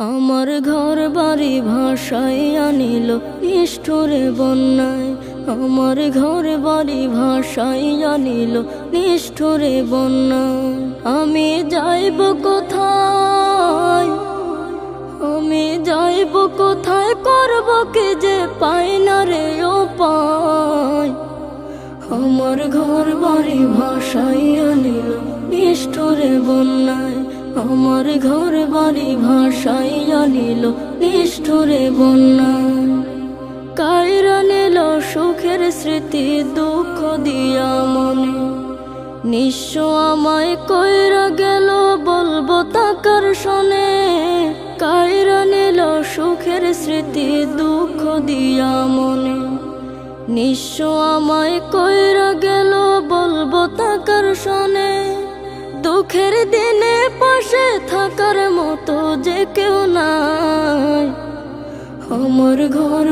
আমার ঘর বাড়ি ভাসাইয়া নিল নিষ্ঠুরে বন্যায়। আমার ঘর বাড়ি ভাসাইয়া নিল নিষ্ঠুরে বন্যায়। আমি যাইব কোথায়, আমি যাইব কোথায়, করব কি যে পাই না রে উপায়। আমার ঘর বাড়ি ভাসাইয়া নিল নিষ্ঠুরে বন্যায়। আমার ঘর বাড়ি ভাসাইয়া নিল নিষ্ঠুরে বন্যায়। কাইরা নিল সুখের স্মৃতি দুঃখ দিয়া মনে, নিঃস্ব আমায় কইরা গেল বলবো তাকার শোনে। কাইরা নিল সুখের স্মৃতি দুঃখ দিয়া মনে, নিঃস্ব আমায় কইরা গেল বলবো তাকার শোনে। দুঃখের দিনে পাশে থাকার মতো যে কেউ নাই। আমার ঘর